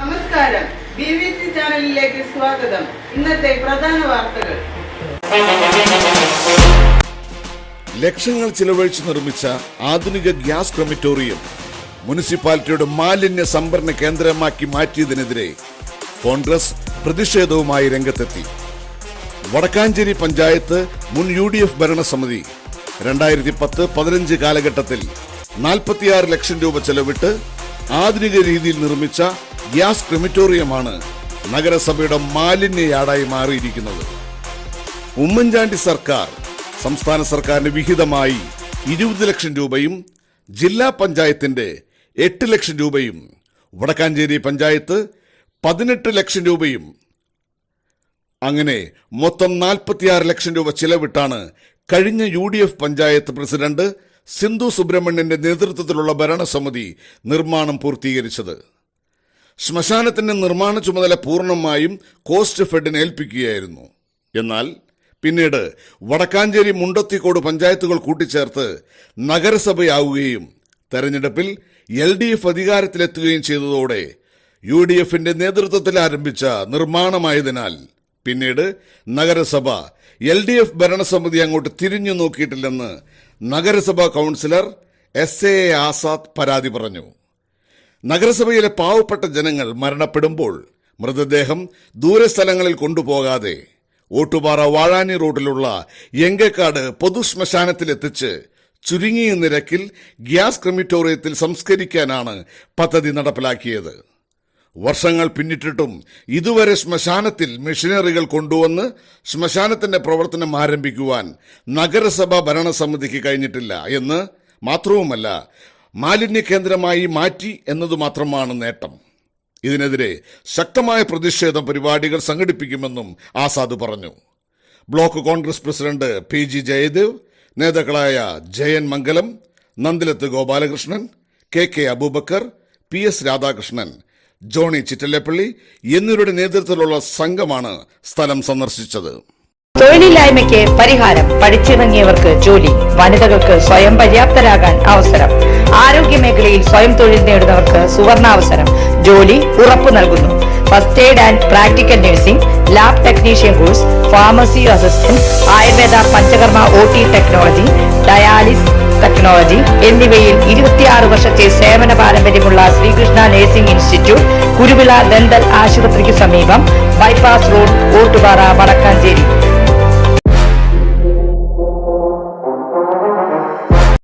നമസ്കാരം, BBC ചാനലിലേക്ക് സ്വാഗതം. ഇന്നത്തെ പ്രധാന വാർത്തകൾ. ലക്ഷങ്ങൾ ചിലവഴിച്ച് നിർമ്മിച്ച ആധുനിക ഗ്യാസ് ക്രമിറ്റോറിയം മുനിസിപ്പാലിറ്റിയുടെ മാലിന്യ സംഭരണ കേന്ദ്രമാക്കി മാറ്റിയതിനെതിരെ കോൺഗ്രസ് പ്രതിഷേധവുമായി രംഗത്തെത്തി. വടക്കാഞ്ചേരി പഞ്ചായത്ത് മുൻ UDF ഭരണസമിതി 2010-15 കാലഘട്ടത്തിൽ 46 ലക്ഷം രൂപ ചെലവിട്ട് ആധുനിക രീതിയിൽ നിർമ്മിച്ച ഗ്യാസ് ക്രിമിറ്റോറിയമാണ് നഗരസഭയുടെ മാലിന്യ യാർഡായി മാറിയിരിക്കുന്നത്. ഉമ്മൻചാണ്ടി സർക്കാർ സംസ്ഥാന സർക്കാരിന് വിഹിതമായി 20 ലക്ഷം രൂപയും ജില്ലാ പഞ്ചായത്തിന്റെ 8 ലക്ഷം രൂപയും വടക്കാഞ്ചേരി പഞ്ചായത്ത് 18 ലക്ഷം രൂപയും അങ്ങനെ മൊത്തം 46 ലക്ഷം രൂപ ചിലവിട്ടാണ് കഴിഞ്ഞ UDF പഞ്ചായത്ത് പ്രസിഡന്റ് സിന്ധു സുബ്രഹ്മണ്യന്റെ നേതൃത്വത്തിലുള്ള ഭരണസമിതി നിർമ്മാണം പൂർത്തീകരിച്ചത്. ശ്മശാനത്തിന്റെ നിർമ്മാണ ചുമതല പൂർണ്ണമായും കോസ്റ്റ് ഫെഡിനെ ഏൽപ്പിക്കുകയായിരുന്നു. എന്നാൽ പിന്നീട് വടക്കാഞ്ചേരി മുണ്ടത്തിക്കോട് പഞ്ചായത്തുകൾ കൂട്ടിച്ചേർത്ത് നഗരസഭയാവുകയും തെരഞ്ഞെടുപ്പിൽ LDF അധികാരത്തിലെത്തുകയും ചെയ്തതോടെ UDFന്റെ നേതൃത്വത്തിൽ ആരംഭിച്ച നിർമ്മാണമായതിനാൽ പിന്നീട് നഗരസഭ LDF ഭരണസമിതി അങ്ങോട്ട് തിരിഞ്ഞു നോക്കിയിട്ടില്ലെന്ന് നഗരസഭാ കൗൺസിലർ SA ആസാദ് പരാതി പറഞ്ഞു. നഗരസഭയിലെ പാവപ്പെട്ട ജനങ്ങൾ മരണപ്പെടുമ്പോൾ മൃതദേഹം ദൂരസ്ഥലങ്ങളിൽ കൊണ്ടുപോകാതെ ഓട്ടുപാറ വാഴാനി റോഡിലുള്ള എങ്കക്കാട് പൊതുശ്മശാനത്തിലെത്തിച്ച് ചുരുങ്ങിയ നിരക്കിൽ ഗ്യാസ് ക്രിമിറ്റോറിയത്തിൽ സംസ്കരിക്കാനാണ് പദ്ധതി നടപ്പിലാക്കിയത്. വർഷങ്ങൾ പിന്നിട്ടിട്ടും ഇതുവരെ ശ്മശാനത്തിൽ മെഷീനറികൾ കൊണ്ടുവന്ന് ശ്മശാനത്തിന്റെ പ്രവർത്തനം ആരംഭിക്കുവാൻ നഗരസഭാ ഭരണസമിതിക്ക് കഴിഞ്ഞിട്ടില്ല എന്ന് മാത്രവുമല്ല, മാലിന്യ കേന്ദ്രമായി മാറ്റി എന്നതു മാത്രമാണ് നേട്ടം. ഇതിനെതിരെ ശക്തമായ പ്രതിഷേധ പരിപാടികൾ സംഘടിപ്പിക്കുമെന്നും ആസാദ് പറഞ്ഞു. Block Congress president PG Jayadev, നേതാക്കളായ Jayan Mangalam, Nandilath Gopalakrishnan, KK Aboobacker, PS Radhakrishnan, Johnny Chittilappilly എന്നിവരുടെ നേതൃത്വത്തിലുള്ള സംഘമാണ് സ്ഥലം സന്ദർശിച്ചത്. തൊഴിലില്ലായ്മയ്ക്ക് പരിഹാരം, പഠിച്ചിറങ്ങിയവർക്ക് ജോലി, വനിതകൾക്ക് സ്വയം പര്യാപ്തരാകാൻ അവസരം, ആരോഗ്യമേഖലയിൽ സ്വയം തൊഴിൽ നേടുന്നവർക്ക് സുവർണാവസരം, ജോലി ഉറപ്പു നൽകുന്നു. First aid and practical nursing, lab technician course, pharmacy assistant, Ayurveda Panchakarma OT technology, dialysis technology എന്നിവയിൽ 26 വർഷത്തെ സേവന പാരമ്പര്യമുള്ള Sreekrishna nursing institute, Kuruvila dental ആശുപത്രിക്ക് സമീപം, ബൈപ്പാസ് റോഡ്, ഓട്ടുപാറ, വടക്കാഞ്ചേരി.